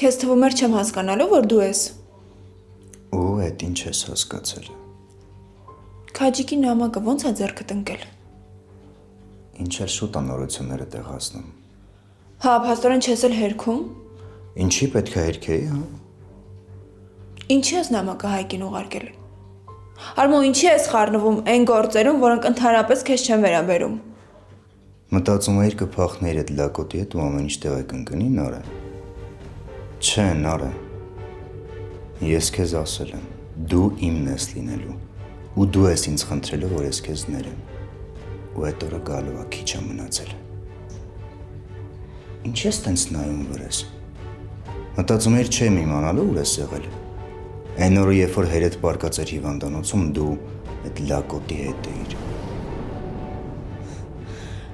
Քեզ թվում էր չեմ հասկանալու, որ դու ես։ Ու այդ ինչ ես հասկացել։ Քաջիկի նամակը ո՞նց է ձեռքդ ընկել։ Ինչ էլ շուտ անորությունները տեղացնում։ Հա, փաստորեն չես էլ հերքում։ Ինչի պետք է հերքեի, հա։ Ինչի ես նամակը Հայկին ուղարկել։ Արմո, ինչի ես խառնվում այն գործերում, որոնք ընդհանրապես քեզ չեն վերաբերում։ Մտածում էիր կփախնեիր այդ լակոտի հետ ու ամեն ինչ տեղը կընկնի, Նարէ։ Չէ, Նարէ։ Ես քեզ ասել եմ, դու իմն ես լինելու, ու դու ես ինձ խնդրելու, որ ես քեզ ներեմ։ Ու այդ օրը գալու է, քիչ է մնացել։ Ինչ ես տենց նայում վրես։ Մտածում էիր չեմ իմանալու ուր ես եղել։ Այն օրը, երբ որ հերեդ պարկած էր հիվանդանոցում, դու այդ լակոտի հետ էիր։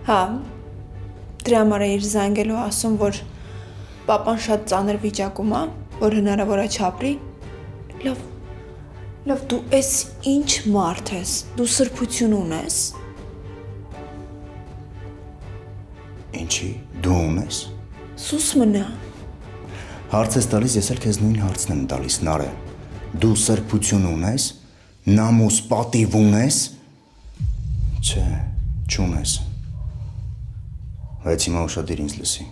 Հա, դրա համար էիր զանգելու ասում, որ պապան շատ ծանր վիճակում է, որ հնարավոր է չապրի։ Լավ, դու ես ինչ մարդ ես, դու սրբություն ունես։ Ինչի, դու ունես։ Սուս մնա։ Հարց ես տալիս, ես էլ քեզ նույն հարցն եմ տալիս, Նարէ։ Դու սրբություն ունես, նամուս, պատիվ ունես։ Չէ, չունես։ Բայց հիմա ուշադիր ինձ լսի։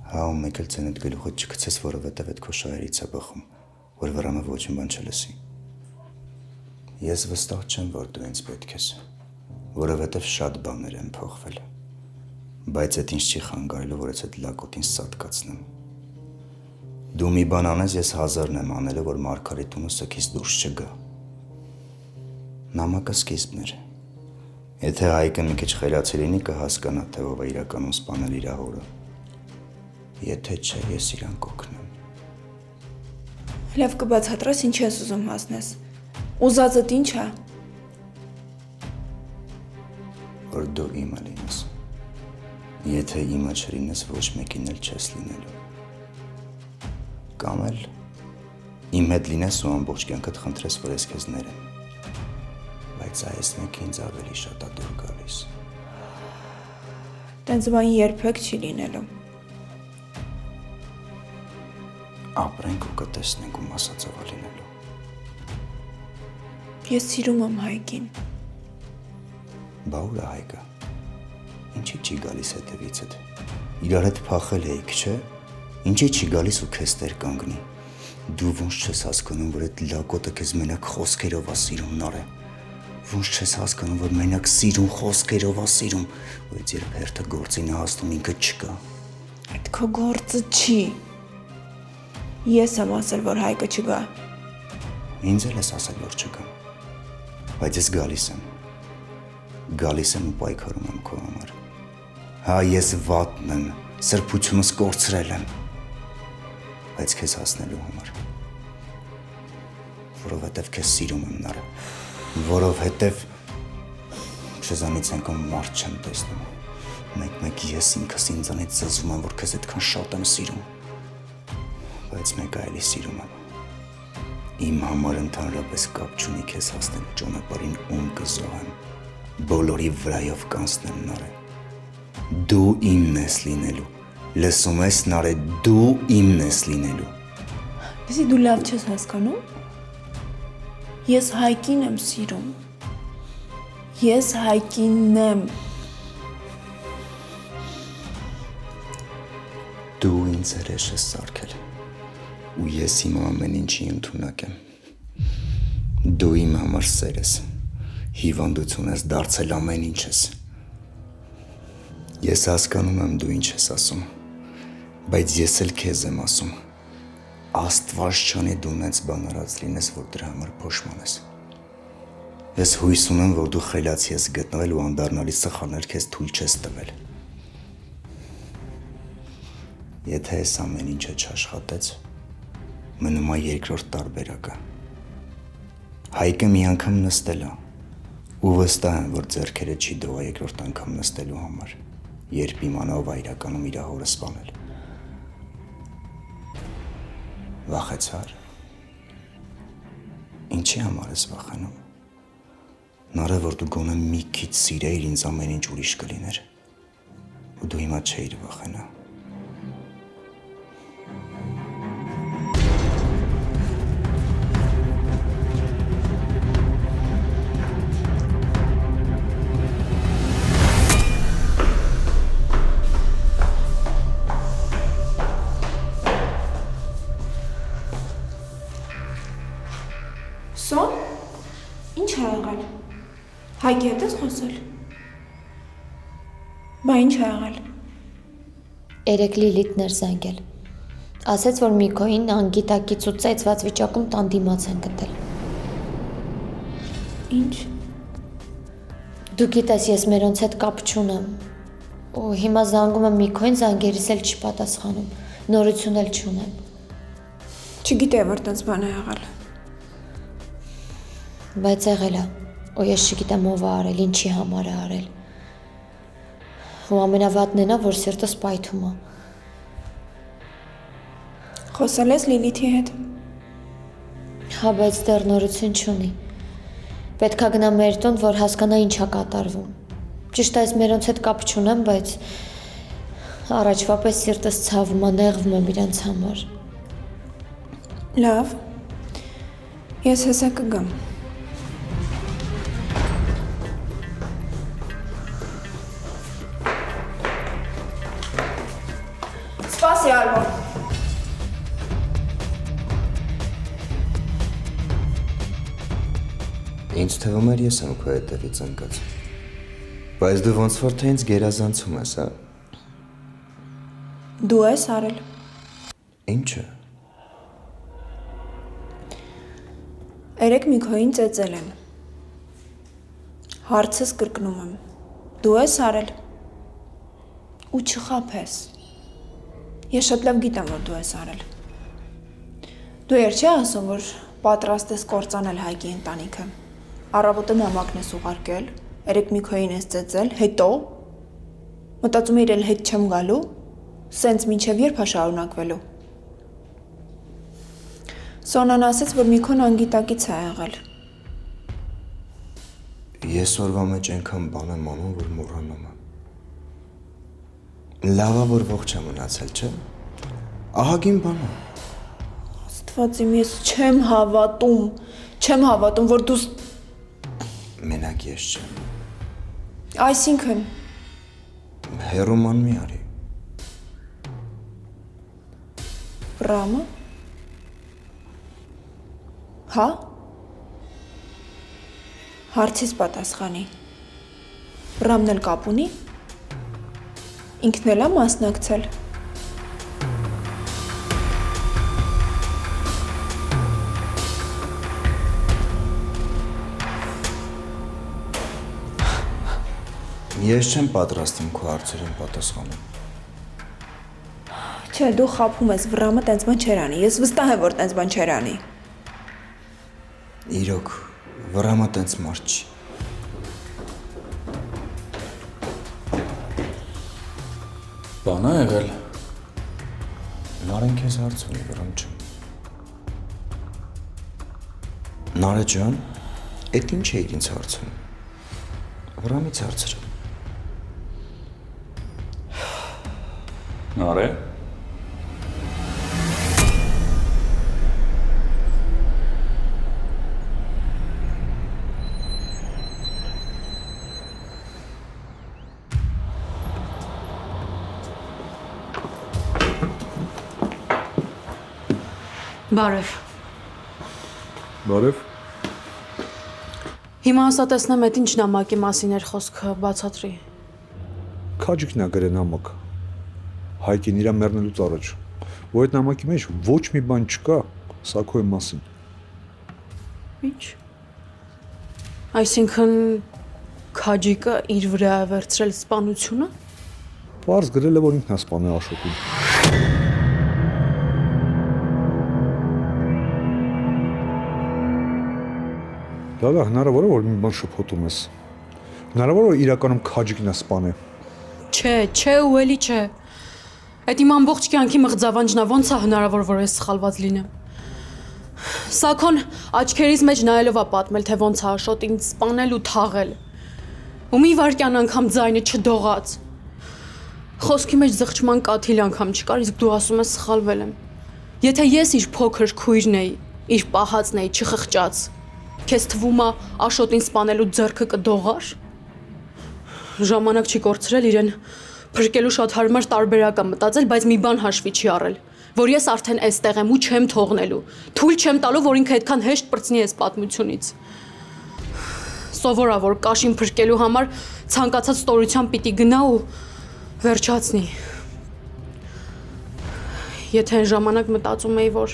Հա ու մեկ էլ ձենդ գլուխդ չգցես, որովհետև այդ քո շահերից է բխում, որ վրանը ոչինչ բան չլսի։ Ես վստահ չեմ, որ դու ինձ պետք ես, որովհետև շատ բաներ են փոխվել։ Բայց այդ ինձ չի խանգարելու, որ այդ լակոտին սատկացնեմ։ Դու մի բան անես, ես հազարն եմ անելու, որ Մարգարիտունը սքից դուրս չգա։ Նամակը սկիզբն էր։ Եթե Հայկը մի քիչ խելացի լինի, կհասկանա, թե ով է իրականում սպանել իր հորը։ Եթե չէ, ես իրան կօգնեմ։ Լավ կբացատրես, ինչ ես ուզում հասնես։ Ուզածդ ինչ է։ Որ դու իմը լինես։ Եթե իմը չլինես, ոչ մեկին էլ չես լինելու։ Կամ էլ իմ հետ լինես ու ամբողջ կյանքդ խնդրես, որ ես քեզ ներեմ։ Բայց այս մեկը ինձ ավելի շատ է դուր գալիս։ Տենց բան երբեք չի լինելու։ Ապրենք ու կտեսնենք ում ասածով է լինելու։ Ես սիրում եմ Հայկին։ Բա ուր է Հայկը։ Ինչի չի գալիս հետևիցդ։ Իրար հետ փախել էիք, չէ։ Ինչի չի գալիս ու քեզ տեր կանգնի։ Դու ոնց չես հասկանում, որ այդ լակոտը քեզ մենակ խոսքերով է սիրում, Նարէ։ Ոնց չես հասկանում, որ մենակ սիրում խոսքերով է սիրում, բայց երբ հերթը գործին է հասնում, ինքը չկա։ Այդ քո գործը չի։ Ես եմ ասել, որ Հայկը չգա։ Ինձ էլ ես ասել, որ չկա։ Բայց ես գալիս եմ։ Գալիս եմ ու պայքարում եմ քո համար։ Հա, ես վատն եմ, սրբությունս կորցրել եմ։ Բայց քեզ հասնելու համար։ Որովհետև քեզ սիրում եմ, Նարէ։ Որովհետև չեզանից անգամ մարդ չեմ տեսնում։ Մեկ ես ինքս ինձանից զզվում եմ, որ քեզ այդքան շատ եմ սիրում։ Բայց մեկ այլի սիրում եմ։ Իմ համար ընդհանրապես կապ չունի քեզ հասնելու ճանապարհին ում կզոհեմ։ Բոլորի վրայով կանցնեմ, Նարէ։ Դու իմն ես լինելու։ Լսում ես, Նարէ, դու իմն ես լինելու։ Իսկ դու լավ չես հասկանում։ Ես Հայկին եմ սիրում։ Ես Հայկինն եմ։ Դու ինձ հրեշ ես սարքել։ Ու ես իմ ամեն ինչի ընդունակ եմ։ Դու իմ համար սեր ես։ Հիվանդություն ես դարձել ամեն ինչ ես։ Ես հասկանում եմ դու ինչ ես ասում, բայց ես էլ քեզ եմ ասում, Աստված չանի դու նենց բանարած լինես, որ դրա համար փոշմանես։ Ես հույս ունեմ, որ դու խելացի ես գտնվել ու անդառնալի սխալներ քեզ թույլ չես տվել։ Եթե այս ամեն ինչը չաշխատեց, մնում է երկրորդ տարբերակը։ Հայկը մի անգամ նստել է, ու վստահ եմ, որ ձեռքերը չի դողա երկրորդ անգամ նստելու համար, երբ իմանա ով է իրականում իր հորը սպանել։ Վախեցար։ Ինչի համար ես վախենում։ Նարէ, որ դու գոնե մի քիչ սիրեիր ինձ ամեն ինչ ուրիշ կլիներ, ու դու հիմա չէիր վախենա։ Հայկի հետ ես խոսել։ Բա ինչ ա եղել։ Երեք Լիլիթն էր զանգել։ Ասեց, որ Միքոին անգիտակից ու ծեծված վիճակում տան դիմաց են գտել։ Ինչ։ Դու գիտես, ես մերոնց հետ կապ չունեմ։ Ու հիմա զանգում եմ Միքոին, զանգերիս էլ չի պատասխանում։ Նորություն էլ չունեմ։ Չգիտե, որ տենց բան է եղել։ Բայց եղել է։ Ու ես չգիտեմ ով է արել, ինչի համար է արել։ Ու ամենավատն է նա, որ սիրտս պայթում է։ Խոսել ես Լիլիթի հետ։ Հա, բայց դեռ նորություն չունի։ Պետք է գնամ մեր տուն, որ հասկանա ինչ է կատարվում։ Ճիշտ է, ես մերոնց հետ կապ չունեմ, բայց առաջվա պես սիրտս ցավում է, նեղվում եմ իրենց համար։ Լավ։ Ես հեսա կգամ։ Սպասի, Ալբոն։ Ինձ թվում էր ես եմ քո հետևից ընկած։ Բայց դու ոնց որ թե ինձ գերազանցում ես, հա։ Դու ես արել։ Ինչը։ Երեք Միքոին ծեծել եմ։ Հարցս կրկնում եմ։ Դու ես արել։ Ու չխաբես։ Ես շատ լավ գիտեմ, որ դու ես արել։ Դու եր չի ասում, որ պատրաստ ես կործանել Հայկի ընտանիքը։ Առավոտը նամակն ես ուղարկել, երեք Միքոին ես ծեծել, հետո մտածում եմ իրեն հետ չեմ գալու, սենց մինչև երբ է շարունակվելու։ Սոնան ասաց, որ Միքոն անգիտակից է եղել։ Ես օրվա մեջ այնքան բան եմ անում, որ մոռանում եմ։ Լավա որ ողջ եմ մնացել, չէ՞։ Ահագին բան է։ Աստված իմ, ես չեմ հավատում, որ դու Մենակ ես չեմ։ Այսինքն Հերոման մի արի։ Ռամը։ Հա։ Հարցիս պատասխանի։ Ռամն էլ կապ ունի։ Ինքն էլ է մասնակցել։ Ես չեմ պատրաստում քո հարցերին պատասխանել։ Չէ, դու խաբում ես, Վրամը տենց բան չեր անի։ Ես վստահ եմ, որ տենց բան չեր անի։ Իրոք, Վրամը տենց մարդ չի։ Բան ա եղել։ Նարեն քեզ հարց ունի, Վրամ չեմ։ Նարե ջան, էդ ինչ է ինձ հարց ունի։ Վրամից հարցրու։ Նարե։ Բարև։ Բարև։ Հիմա ասա տեսնեմ այդ ինչ նամակի մասին էր խոսքը, բացատրի։ Քաջիկն է գրել նամակ։ Հայկին իրա մեռնելուց առաջ։ Ու այդ նամակի մեջ ոչ մի բան չկա Սաքոյի մասին։ Ինչ։ Այսինքն քաջիկը իր վրա է վերցրել սպանությունը։ Պարզ գրել է, որ ինքն է սպանել Աշոտին։ Դա հնարավոր է, որ մի բան շփոթում ես։ Հնարավոր է, որ իրականում քաջիկն է սպանել։ Չէ ու էլի չէ։ Այդ իմ ամբողջ կյանքի մղձավանջնա ոնց է հնարավոր, որ ես սխալված լինեմ։ Սաքոն աչքերիս մեջ նայելով է պատմել, թե ոնց է Աշոտին սպանել ու թաղել։ Ու մի վարքյան անգամ ձայնը չդողաց։ Խոսքի մեջ զղջման կաթիլ անգամ չկար, իսկ դու ասում ես սխալվել եմ։ Եթե ես իր փոքր քույրն էի, իր պահածն էի, չխղճաց, քեզ թվում է Աշոտին սպանելու ձեռքը կդողար։ Ժամանակ չի կորցրել իրեն փրկելու շատ հարմար տարբերակ եմ մտածել, բայց մի բան հաշվի չի առել, որ ես արդեն այստեղ եմ ու չեմ թողնելու։ Թույլ չեմ տալու, որ ինքը այդքան հեշտ պրծնի այս պատմությունից։ Սովորա որ կաշին փրկելու համար ցանկացած ստորությամբ պիտի գնա ու վերջացնի։ Եթե այն ժամանակ մտածում էի, որ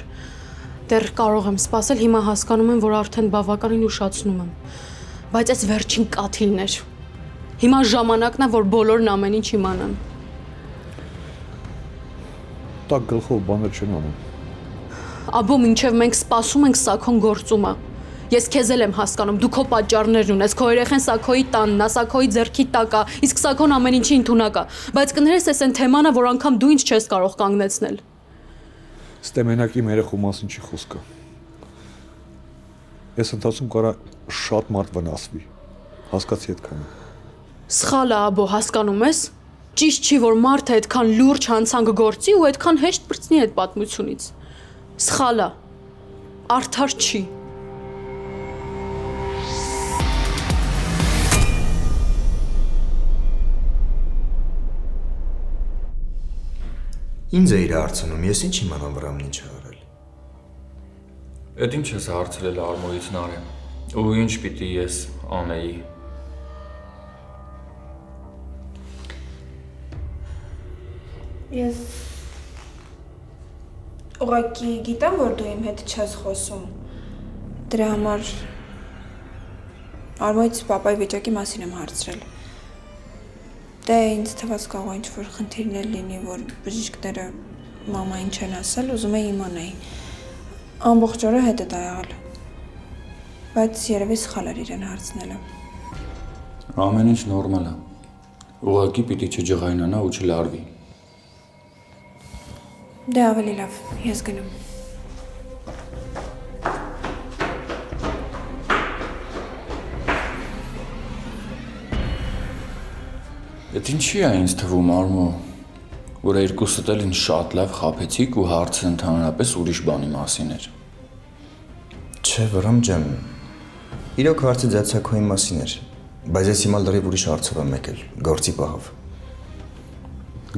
դեռ կարող եմ սպասել, հիմա հասկանում եմ, որ արդեն բավականին ուշացնում եմ։ Բայց այս վերջին կաթիլն էր։ Հիմա ժամանակն է, որ բոլորն ամեն ինչ իմանան։ Տակ գլխով բաներ չեն անում։ Աբո մինչև մենք սպասում ենք Սաքոն գործումը։ Ես քեզ էլ եմ հասկանում, դու քո պատճառներն ունես, քո երեխեն Սաքոյի տանն է, Սաքոյի ձեռքի տակ է, իսկ Սաքոն ամեն ինչի ընդունակ է, բայց կներես էս այն թեման է, որ անգամ դու ինձ չես կարող կանգնեցնել։ Ստեմենակի երեխու մասին չի խոսքը։ Այս ընթացքում կարա շատ մարդ վնասվի։ Հասկացի այդքանը։ Սխալ է, աբո, հասկանում ես։ Ճիշտ չի, որ մարդը այդքան լուրջ հանցանք գործի ու այդքան հեշտ բրծնի այդ պատմությունից։ Սխալ է։ Արդար չի։ Ինձ է իր հարցնում, ես ինչ իմանամ վրամն ինչ է արել։ Էդ ինչ ես հարցրել Արմոյից Նարե։ Ու ինչ պիտի ես անեի։ Ես ուղղակի գիտեմ, որ դու իմ հետ չես խոսում։ Դրա համար Արմոյից պապայի վիճակի մասին եմ հարցրել։ Դե ինձ թվաց կարող է ինչ-որ խնդիրներ լինի, որ բժիշկները մամային չեն ասել, ուզում էի իմանայի։ Ամբողջ օրը հետ է դա եղել։ Բայց երևի սխալ էր իրեն հարցնելը։ Ամեն ինչ նորմալ է։ Ուղղակի պիտի չջղայնանա ու չլարվի։ Դե ավելի լավ, ես գնում։ Էդ ինչի է ինձ թվում, Արմո, որ երկուսդ էլ ինձ շատ լավ խաբեցիք ու հարցը ընդհանրապես ուրիշ բանի մասին էր։ Չէ, Վրամ ջան, իրոք հարցը ձյացակոյի մասին էր, բայց ես հիմա լրիվ ուրիշ հարցով եմ եկել, գործի պահով։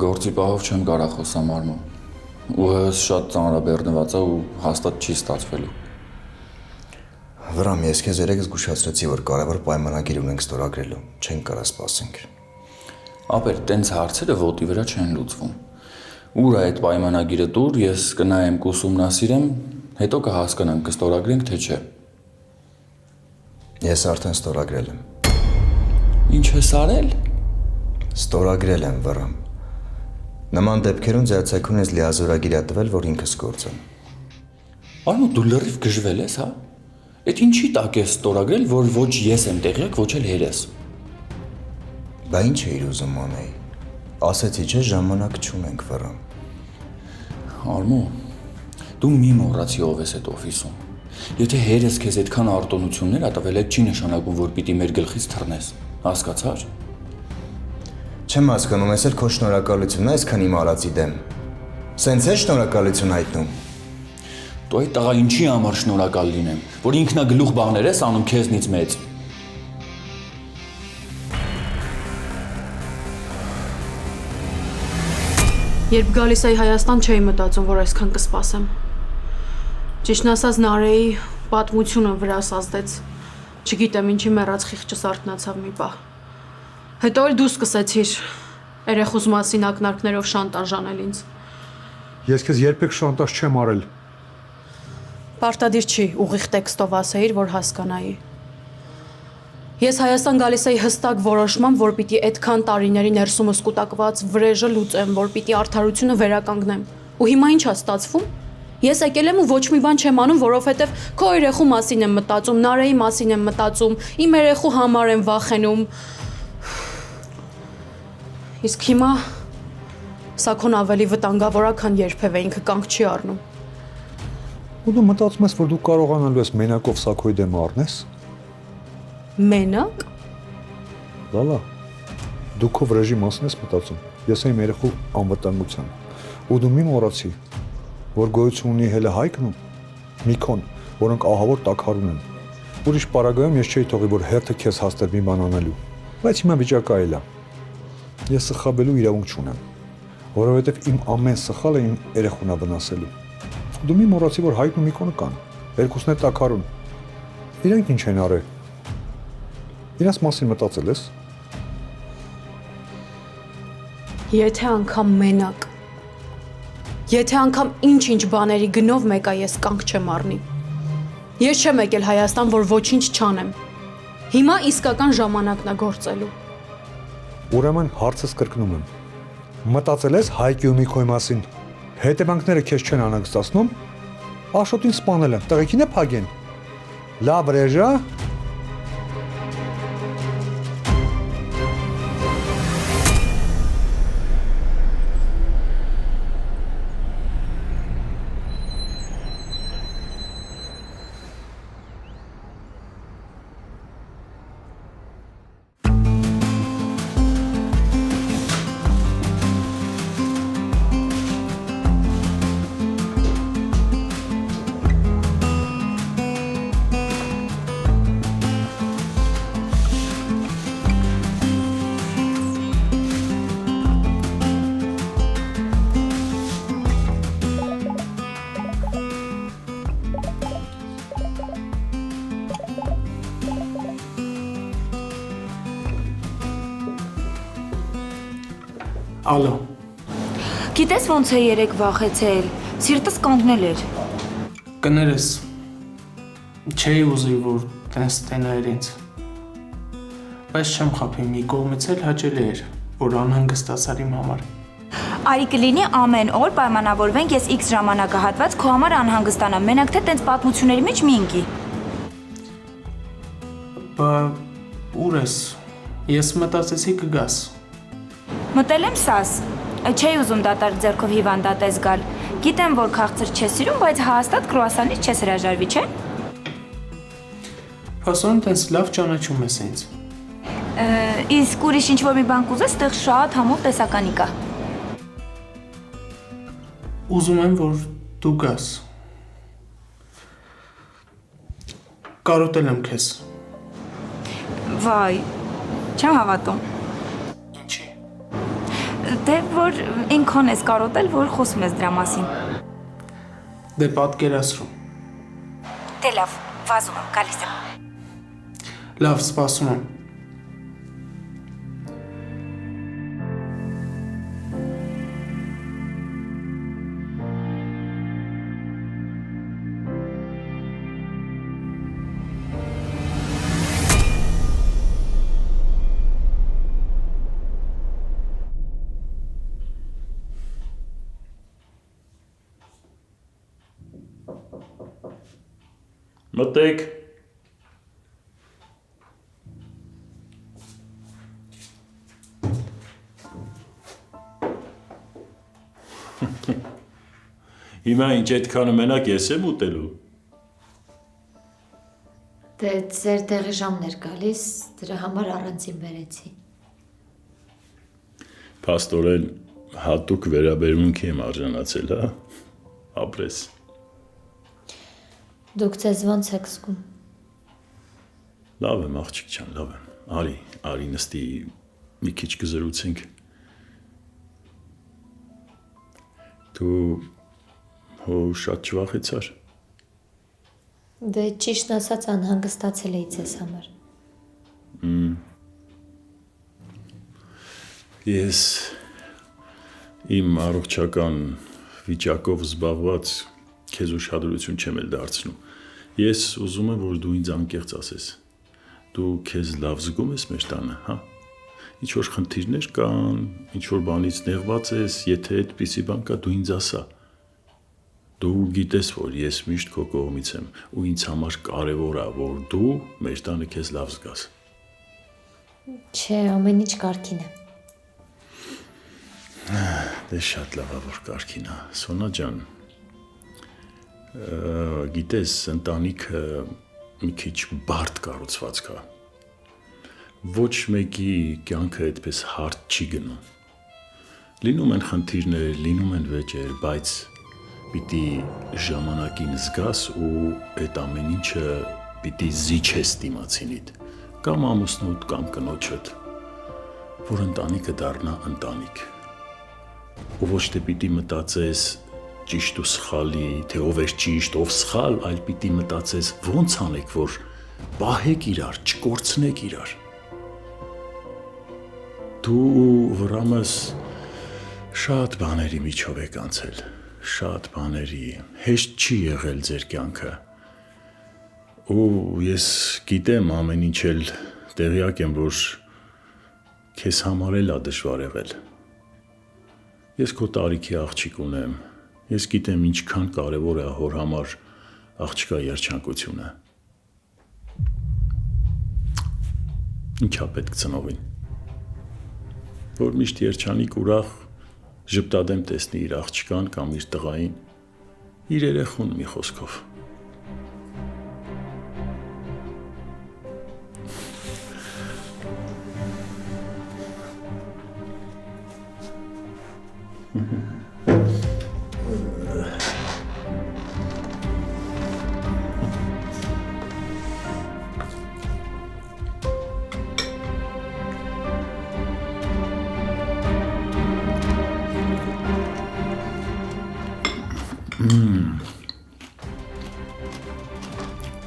Գործի պահով չեմ կարող խոսամ, Արմո։ Ուղղակի շատ ծանրաբեռնված է ու հաստատ չի ստացվելու։ Վրամ, ես քեզ երեկ զգուշացրեցի, որ կարևոր պայմանագիր ունենք ստորագրելու, չենք կարող սպասենք։ Ապեր, տենց հարցերը ոտի վրա չեն լուծվում։ Ուր է այդ պայմանագիրը տուր, ես կնայեմ կուսումնասիրեմ, հետո կհասկանանք կստորագրենք թե չէ։ Ես արդեն ստորագրել եմ։ Ինչ ես արել։ Ստորագրել եմ, Վրամ։ Նման դեպքերում ձեռացակուն ես լիազորագիր է տվել, որ ինքս գործեմ։ Արմո, դու լրիվ գժվել ես, հա։ Էդ ինչի տակ ես ստորագրել, որ ոչ ես եմ տեղյակ, ոչ էլ հերես։ Բա ինչ էիր ուզում անեի։ Ասեցի չէ, ժամանակ չունենք, Վրամ։ Արմո, դու մի մոռացի ով ես այդ օֆիսում։ Եթե հերես քեզ այդքան արտոնություններ ա տվել, այդ չի նշանակում, որ պիտի մեր գլխից թռնես։ Հասկացա՞ր։ Չեմ հասկանում, ես էլ քո շնորհակալությունն է այսքան իմ արածի դեմ։ Սենց է շնորհակալություն հայտնում։ Դու այդ տղա ինչի համար շնորհակալ լինեմ, որ ինքնագլուխ բաներ ես անում քեզնից մեծ։ Երբ գալիս էի Հայաստան, չէի մտածում, որ այսքան կսպասեմ։ Ճիշտն ասած, Նարեի պատմությունը վրաս ազդեց։ Չգիտեմ ինչի մեռած խիղճս արթնացավ մի պահ։ Հետո էլ դու սկսեցիր երեխուս մասին ակնարկներով շանտաժ անել ինձ։ Ես քեզ երբեք շանտաժ չեմ արել։ Պարտադիր չի ուղիղ տեքստով ասեիր, որ հասկանայի։ Ես Հայաստան գալիս էի հստակ որոշմամբ, որ պիտի այդքան տարիների ներսումս կուտակված վրեժը լուծեմ, որ պիտի արդարությունը վերականգնեմ։ Ու հիմա ի՞նչ է ստացվում։ Ես եկել եմ ու ոչ մի բան չեմ անում, որովհետև քո երեխու մասին եմ մտածում, Նարեի մասին եմ մտածում, իմ երեխու համար եմ վախենում։ Իսկ հիմա Սաքոն ավելի վտանգավոր է, քան երբևէ, ինքը կանգ չի առնում։ Ու դու մտածում ես, որ դու կարողանալու ես մենակով Սաքոյի դեմ առնես։ Մենակ։ Լալա, դու քո վրեժի մասին ես մտածում, ես եմ երեխու անվտանգության։ Ու դու մի մոռացի, որ գոյություն ունի հելը Հայկն ու Միքոն, որոնք ահավոր տաքարուն են։ Ուրիշ պարագայում ես չէի թողի, որ հերթը քեզ հաստեր մի բան անելու։ Բայց հիմա վիճակը այլ է։ Ես սխալվելու իրավունք չունեմ, որովհետև իմ ամեն սխալը իմ երեխուն է վնասելու։ Դու մի մոռացի, որ Հայկն ու Միքոնը կան, երկուսն էլ տաքարուն։ Իրենք ինչ են արել։ Իրաց մասին մտածել ես։ Եթե անգամ մենակ, եթե անգամ ինչ-ինչ բաների գնով մեկա ես կանգ չեմ առնի։ Ես չեմ եկել Հայաստան, որ ոչինչ չանեմ։ Հիմա իսկական ժամանակն է գործելու։ Ուրեմն հարցս կրկնում եմ։ Մտածել ես Հայկի ու Միքոյի մասին։ Հետևանքները քեզ չեն անհանգստացնում։ Աշոտին սպանել են, տղեկին է փագեն։ Լավ ռեժա։ Ալո, Գիտես ոնց է երեք վախեցել, սիրտս կանգնել էր։ կներես, չէի ուզի, որ տենց տեներ ինձ, բայց չեմ խապի, մի կողմից էլ հաճելի էր, որ անհանգստացար իմ համար։ Արի կլինի ամեն օր պայմանավորվենք ես X ժամանակահատված քո համար անհանգստանամ, մենակ թե տենց պատմությունների մեջ մի ընկի։ Բա ուր ես, ես մտածեցի կգաս։ Մտել եմ սաս, չէի ուզում դատարկ ձեռքով հիվանդատես գալ, գիտեմ, որ քաղցր չես սիրում, բայց հաստատ կրուասանից չես հրաժարվի, չէ՞։ Փասոն տենց լավ ճանաչում ես ինձ։ Իսկ ուրիշ ինչ-որ մի բան կուզես, տեղ շատ համով տեսականի կա։ Ուզում եմ, որ դու գաս։ Կարոտել եմ քեզ։ Վայ, չեմ հավատում։ Ինչի։ Դե որ ինքան ես կարոտել, որ խոսում ես դրա մասին։ Դե պատկերացրու։ Դե լավ, վազում եմ, գալիս եմ։ Լավ, սպասում եմ։ Մտեք։ Հիմա ինչ այդքանը մենակ ես եմ ուտելու։ Դե ձեր տեղի ժամն էր գալիս, դրա համար առանցին բերեցի։ Փաստորեն հատուկ վերաբերմունքի եմ արժանացել, հա։ Ապրես։ Դուք ձեզ ոնց եք զգում։ Լավ եմ, աղջիկ ջան, լավ եմ։ Արի նստի մի քիչ կզրուցենք։ Դու հո շատ չվախեցար։ Դե ճիշտ ասած անհանգստացել էի ձեզ համար։ Ես իմ առողջական վիճակով զբաղված քեզ ուշադրություն չեմ էլ դարձնում։ Ես ուզում եմ, որ դու ինձ անկեղծ ասես։ Դու քեզ լավ զգում ես մեր տանը, հա։ Ինչ որ խնդիրներ կան, ինչ որ բանից նեղված ես, եթե այդպիսի բան կա, դու ինձ ասա։ Դու գիտես, որ ես միշտ քո կողմից եմ, ու ինձ համար կարևոր է, որ դու մեր տանը քեզ լավ զգաս։ Չէ, ամեն ինչ կարգին է։ Դե շատ լավ է, որ կարգին է։ Սոնա ջան, գիտես, ընտանիքը մի քիչ բարդ կառուցված կա։ Ոչ մեկի կյանքը այդպես հարթ չի գնում։ Լինում են խնդիրներ, լինում են վեճեր, բայց պիտի ժամանակին զգաս ու այդ ամեն ինչը պիտի զիջես դիմացինիդ, կամ ամուսնուդ, կամ կնոջդ, որ ընտանիքը դառնա ընտանիք։ Ու ոչ թե պիտի մտածես ճիշտ ու սխալի, թե ով է ճիշտ, ով սխալ, այլ պիտի մտածես ոնց անեք, որ պահեք իրար, չկորցնեք իրար։ Դու վրամս շատ բաների միջով եք անցել, շատ բաների, հեշտ չի եղել ձեր կյանքը։ Ու ես գիտեմ ամեն ինչ էլ տեղյակ եմ, որ քեզ համար էլ է դժվար եղել։ Ես քո տարիքի աղջիկ ունեմ, ես գիտեմ ինչքան կարևոր է հոր համար աղջկա երջանկությունը։ Ինչա պետք ծնողին, որ միշտ երջանիկ ուրախ ժպտադեմ տեսնի իր աղջկան կամ իր տղային, իր երեխուն մի խոսքով։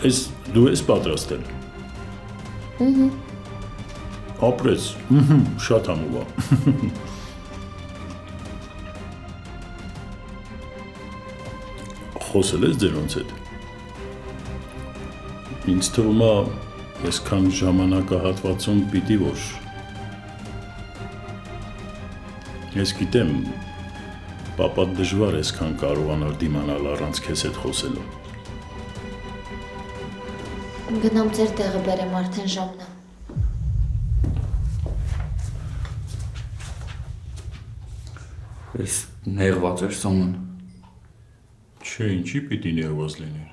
Ես դու ես պատրաստել։ Ապրես, շատ համով է։ Խոսել ես ձերոնց հետ։ Ինձ թվում է, այսքան ժամանակահատվածում պիտի որ։ Ես գիտեմ, պապատ դժվար այսքան կարողանալ դիմանալ առանց քեզ հետ խոսելու։ Գնամ ձեր տեղը բերեմ, արդեն ժամն է։ Ես նեղված էր Սաման։ Չէ, ինչի պիտի ներված լիներ։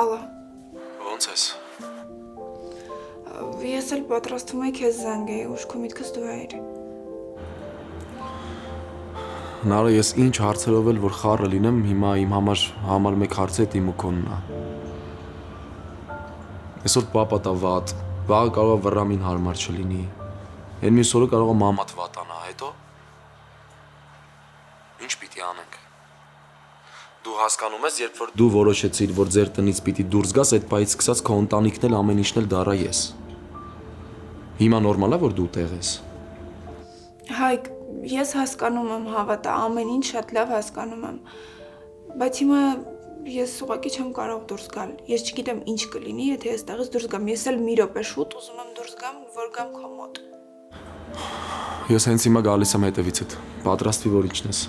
Ալո, Ոնց ես։ ես էլ պատրաստվում եմ քեզ զանգեի, ուշքու միտքս դու էիր։ Նարը ես ինչ հարցերով էլ որ խառը լինեմ, հիմա իմ համար մեկ հարցը իմ ու քոնն է։ Այսօր պապատա վատ, վաղը կարող է վռամին հարմար չլինի։ Այն մյուս օրը կարող է մամատ վատանա, հետո ինչ պիտի անենք։ Դու հասկանում ես, երբ որ դու որոշեցիր, որ ձեր տնից պիտի դուրս գաս, այդ պայից սկսած քո ընտանիքն էլ ամեն ինչն էլ դառա ես։ Հիմա նորմալ է, որ դու տեղ ես։ Հայկ, ես հասկանում եմ, հավատա, ամեն ինչ շատ լավ հասկանում եմ, բայց հիմա ես ուղղակի չեմ կարող դուրս գալ։ Ես չգիտեմ ինչ կլինի, եթե այստեղից դուրս գամ։ Ես էլ մի րոպե շուտ ուզում եմ դուրս գամ, որ գամ քո մոտ։ Ես հենց հիմա գալիս եմ հետևիցդ։ Պատրաստվի, որ ինչն ես։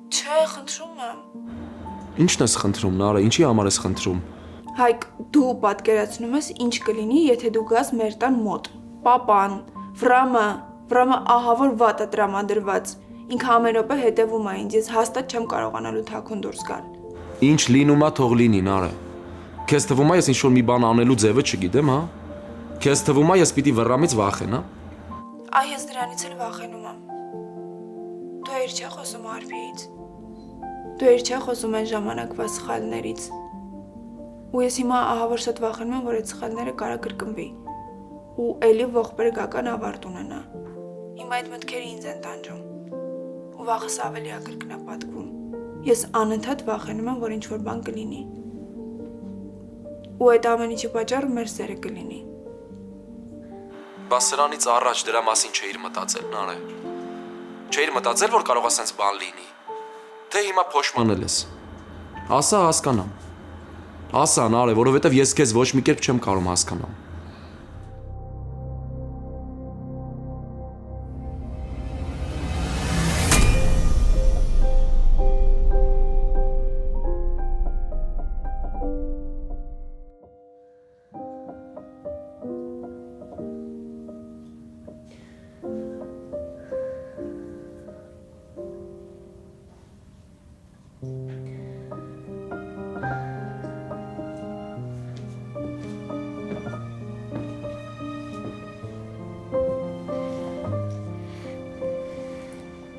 Չէ, խնդրում եմ։ Ինչն ես խնդրում, Նարը, ինչի համար ես խնդրում։ Հայկ, դու պատկերացնում ես ինչ կլինի, եթե դու գաս մեր տան մոտ։ Պապան, Վրամը ահա որ վատ է տրամադրված։ Ինքը ամեն րոպե հետևում է ինձ, ես հաստատ չեմ կարողանալու թաքուն դուրս գալ։ Ինչ լինում է, թող լինի, Նարը։ Քեզ թվում է ես ինչ-որ մի բան անելու ձևը չգիտեմ, հա։ Քեզ թվում է ես պիտի Վռամից վախենա։ Այ ես դրանից էլ վախենում եմ։ Դու էր չէ խոսում Արփիից։ Դու էր չէ խոսում այն ժամանակվա սխալներից։ Ու ես հիմա ահա որ շատ վախենում եմ, որ այդ սխալները կարա կրկնվի։ Ու էլի ողբերգական ավարտ ունենա։ Հիմա այդ մտքերը ինձ են տանջում։ Ու վախս ավելի է կրկնապատկվում։ Ես անընդհատ վախենում եմ, որ ինչ-որ բան կլինի։ Ու այդ ամեն ինչի պատճառը մեր սերը կլինի։ Բա սրանից առաջ դրա մասին չէիր մտածել, Նարե։ Չէիր մտածել, որ կարող է սենց բան լինի։ Թե հիմա փոշմանել ես։ Ասա հասկանամ։ Ասա Նարե, որովհետև ես քեզ ոչ մի կերպ չեմ կարող հասկանալ։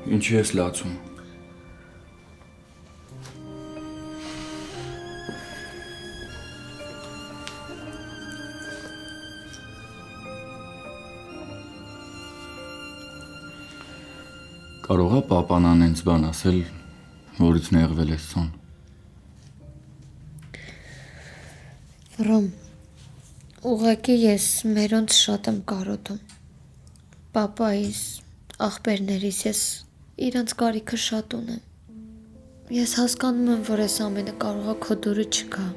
Ինչի ես լացում։ Կարող է պապան անենց բան ասել, որից նեղվել ես ցոն։ Վրոմ, ուղղակի ես մերոնց շատ եմ կարոտում։ Պապայիս, աղբերներիս ես իրանց կարիքը շատ ունեմ։ Ես հասկանում եմ, որ ես ամենը կարողա քո դուրը չգա։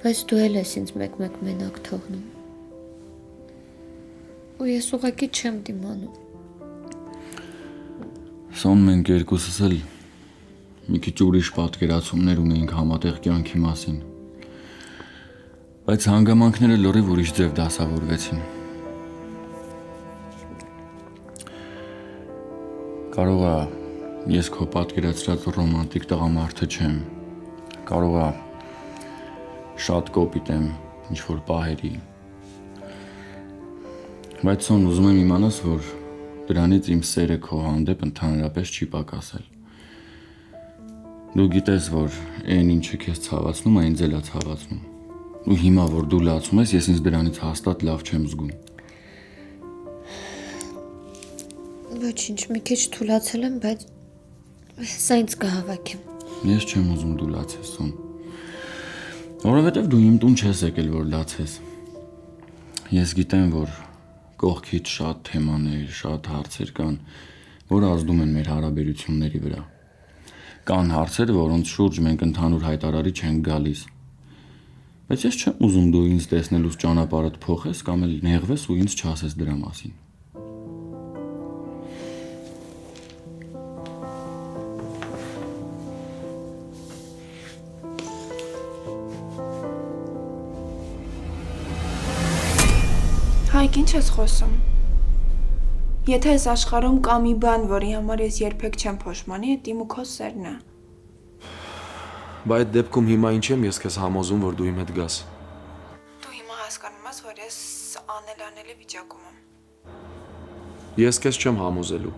Բայց դու էլ ես ինձ մեկ-մեկ մենակ թողնում։ Ու ես ուղղակի չեմ դիմանում։ Սոն մենք երկուսս էլ մի քիչ ուրիշ պատկերացումներ ունեինք համատեղ կյանքի մասին։ Բայց հանգամանքները լրիվ ուրիշ ձև դասավորվեցին։ Կարող է ես քո պատկերացրած ռոմանտիկ տղամարդը չեմ։ Կարող է շատ կոպիտ եմ ինչ-որ պահերի։ Բայց Սոն ուզում եմ իմանաս, որ դրանից իմ սերը քո հանդեպ ընդհանրապես չի պակասել։ Դու գիտես, որ այն ինչը քեզ ցավացնում, այն ձեզ է ցավացնում։ Ու հիմա, որ դու լացում ես, ես ինձ դրանից հաստատ լավ չեմ զգում։ Ոչինչ, մի քիչ թուլացել եմ, բայց սա ինձ կհավաքեմ։ Ես չեմ ուզում դու լացես, Սոն։ Որովհետև դու իմ տուն չես եկել, որ լացես։ Ես գիտեմ, որ կողքից շատ թեմաներ, շատ հարցեր կան, որ ազդում են մեր հարաբերությունների վրա։ Կան հարցեր, որոնց շուրջ մենք ընդհանուր հայտարարի չենք գալիս։ Բայց ես չեմ ուզում դու ինձ տեսնելուց ճանապարհդ փոխես կամ էլ նեղվես ու ինձ չասես դրա մասին։ Հայկ, ինչ ես խոսում։ Եթե այս աշխարհում կա մի բան, որի համար ես երբեք չեմ փոշմանի, այդ իմ ու քո սերն է։ Բայց այդ դեպքում հիմա ինչ եմ ես քեզ համոզում, որ դու իմ հետ գաս։ Դու հիմա հասկանում ես, որ ես անելանելի վիճակում եմ։ Ես քեզ չեմ համոզելու։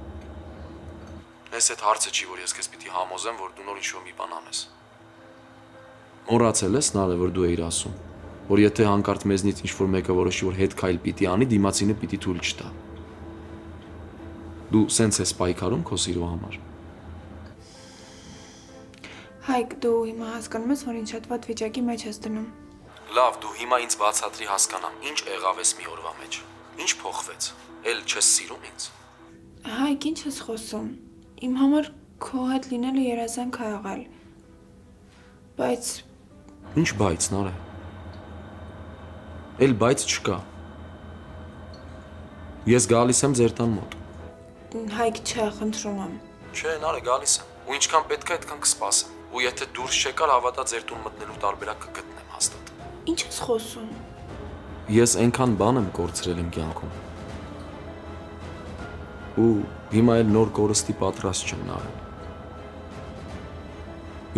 Այս այդ հարցը չի, որ ես քեզ պիտի համոզեմ, որ դու նոր ինչ-որ մի բան անես։ Մոռացել ես Նարե, որ դու էիր ասում, որ եթե հանկարծ մեզնից ինչ-որ մեկը որոշի, որ հետ քայլ պիտի անի, դիմացինը պիտի թույլ չտա։ Դու սենց ես պայքարում քո սիրո համար։ Հայկ, դու հիմա հասկանում ես, որ ինչ շատ վատ վիճակի մեջ ես դնում։ Լավ, դու հիմա ինձ բացատրի հասկանամ, ինչ եղավ ես մի օրվա մեջ։ Ինչ փոխվեց։ Էլ չես սիրում ինձ։ Հայկ, ինչ ես խոսում։ Իմ համար քո հետ լինելը երազանք է եղել։ Բայց Ինչ բայց, Նարե։ Էլ բայց չկա։ Ես գալիս եմ ձեր տան մոտ։ Հայկ, չէ, խնդրում եմ։ Չէ, Նարե, գալիս եմ։ Ու ինչքան պետք է, այդքան կսպասեմ։ Ու եթե դուրս չեկար, հավատա ձեր տուն մտնելու տարբերակ կգտնեմ հաստատ։ Ինչ ես խոսում։ Ես այնքան բան եմ կորցրել իմ կյանքում։ Ու հիմա էլ նոր կորստի պատրաստ չեմ Նարե։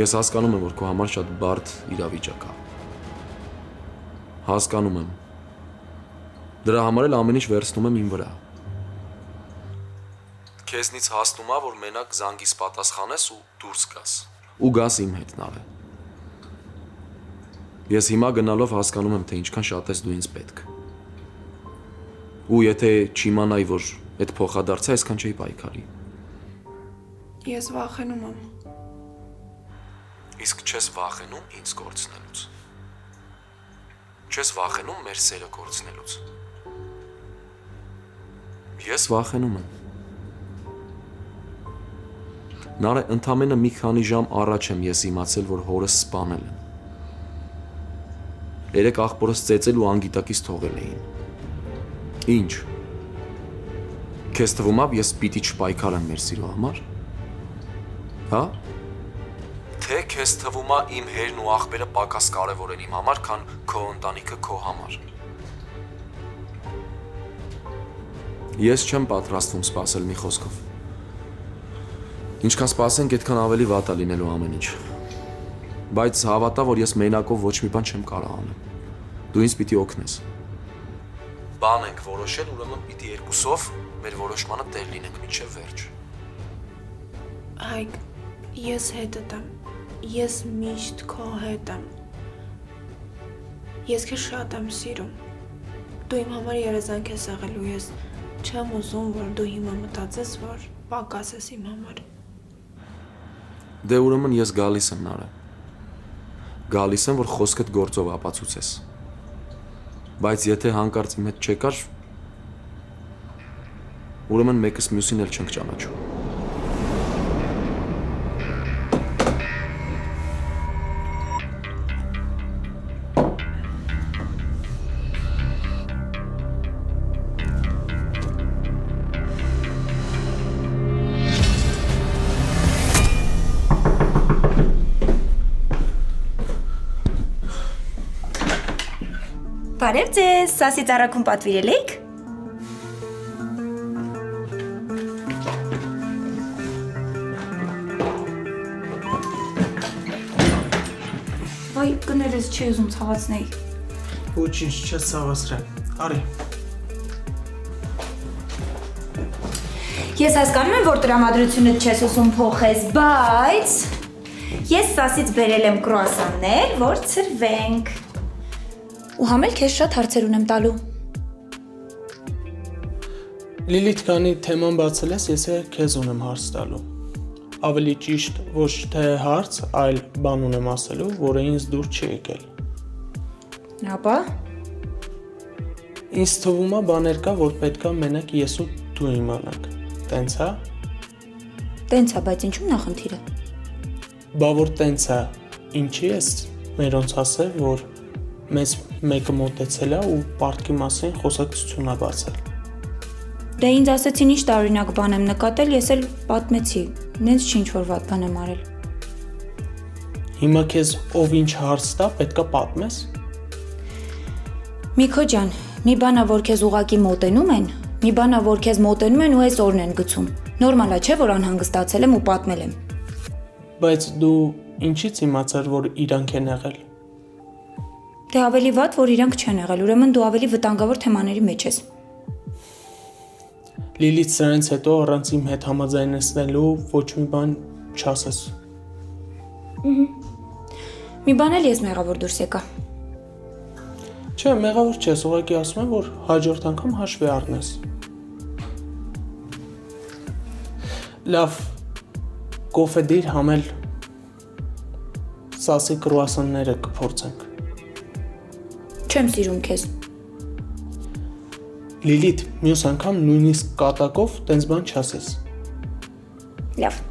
Ես հասկանում եմ, որ քո համար շատ բարդ իրավիճակ է։ Հասկանում եմ։ Դրա համար էլ ամեն ինչ վերցնում եմ իմ վրա։ Քեզնից հասնում է, որ մենակ զանգիս պատասխանես ու դուրս գաս։ Ու գաս իմ հետ Նարե։ Ես հիմա գնալով հասկանում եմ, թե ինչքան շատ ես դու ինձ պետք։ Ու եթե չիմանայի, որ այդ փոխադարձը այսքան չէի պայքարի։ Ես վախենում եմ։ Իսկ չես վախենում ինձ կորցնելուց։ Չես վախենում մեր սերը կորցնելուց։ Ես վախենում եմ։ Նարե ընդամենը մի քանի ժամ առաջ եմ ես իմացել, որ հորս սպանել են։ Երեք աղբորս ծեծել ու անգիտակից թողել էին։ Ինչ։ Քեզ թվում է ես պիտի չպայքարեմ մեր սիրո համար։ Հա։ Թե քեզ թվում է իմ հերն ու աղբերը պակաս կարևոր են իմ համար, քան քո ընտանիքը քո համար։ Ես չեմ պատրաստվում սпасել մի խոսքով։ Ինչքան սпасենք, այդքան ավելի վատ է լինելու ամեն ինչ։ Բայց հավատա, որ ես մենակով ոչ մի բան չեմ կարող անել։ Դու ինձ պիտի օգնես։ Բան ենք որոշել, ուրեմն պիտի երկուսով մեր որոշմանը տեր լինենք մինչև վերջ։ Հայկ, ես հետդ եմ։ Ես միշտ քո հետ եմ։ Ես քեզ շատ եմ սիրում։ Դու իմ համար երազանք ես եղել ու ես չեմ ուզում, որ դու հիմա մտածես, որ պակաս ես իմ համար։ Դե ուրեմն ես գալիս եմ Նարը։ Գալիս եմ, որ խոսքդ գործով ապացուցես։ Բայց եթե հանկարծ իմ հետ չեկար, ուրեմն մեկս մյուսին էլ չենք ճանաչում։ Բարև ձեզ, Սասի ծառաքում պատվիրել եք։ Վայ, կներես չի ուզում ցավացնեի։ Ոչինչ չես ցավացրել։ Արի։ Ես հասկանում եմ, որ տրամադրությունը չես ուզում փոխես, բայց ես Սասից բերել եմ կրուասաններ, որ ցրվենք։ Ու համ էլ քեզ շատ հարցեր ունեմ տալու։ Լիլիթ, քանի թեման բացել ես, ես քեզ ունեմ հարց տալու։ Ավելի ճիշտ ոչ թե հարց, այլ բան ունեմ ասելու, որը ինձ դուր չի եկել։ Ապա։ Ինձ թվում է բաներ կա, որ պետքա մենակ ես ու դու իմանանք։ Տենց է։ Տենց է, բայց ինչու նախնդիրը։ Բա որ տենց է, ինչի ես մերոնց ասել, որ մեզ մեկը մոտեցել է ու պարտքի մասին խոսակցություն է բացել։ Դե ինձ ասեցին ինչ տարօրինակ բան եմ նկատել, ես էլ պատմեցի, նենց չի ինչ-որ վատ բան եմ արել։ Հիմա քեզ ով ինչ հարց տա, պետքա պատմես։ Միքո ջան, մի բան է, որ քեզ ուղակի մոտենում են, մի բան է, որ քեզ մոտենում են ու այս օրն են գցում։ Նորմալ է, չէ, որ անհանգստացել եմ ու պատմել եմ։ Բայց դու ինչից իմացար, որ իրանք են եղել։ Դե ավելի վատ, որ իրանք չեն եղել, ուրեմն դու ավելի վտանգավոր թեմաների մեջ ես։ Լիլիթ, սրանից հետո առանց իմ հետ համաձայնեցնելու ոչ մի բան չասես։ Մի բան էլ ես մեղավոր դուրս եկա։ Չէ, մեղավոր չես, ուղղակի ասում եմ, որ հաջորդ անգամ հաշվի առնես։ Լավ, կոֆե դիր համել Սասի կրուասանները կփորձենք։ Չեմ սիրում քեզ։ Լիլիթ, մյուս անգամ նույնիսկ կատակով տենց բան չասես։ Լավ։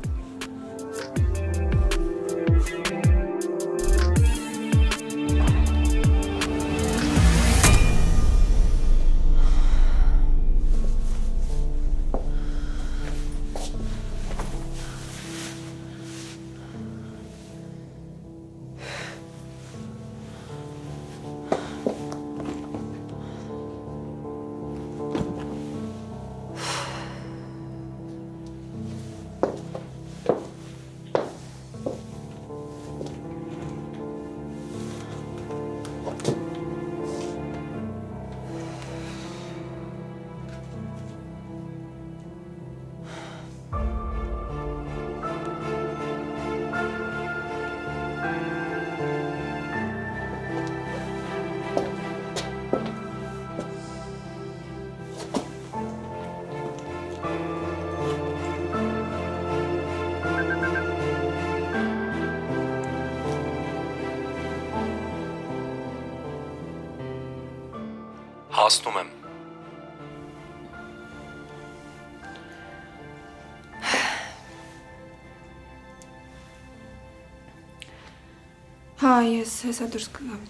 Հասնում եմ։ Հա, ես հեսա դուրս կգամ։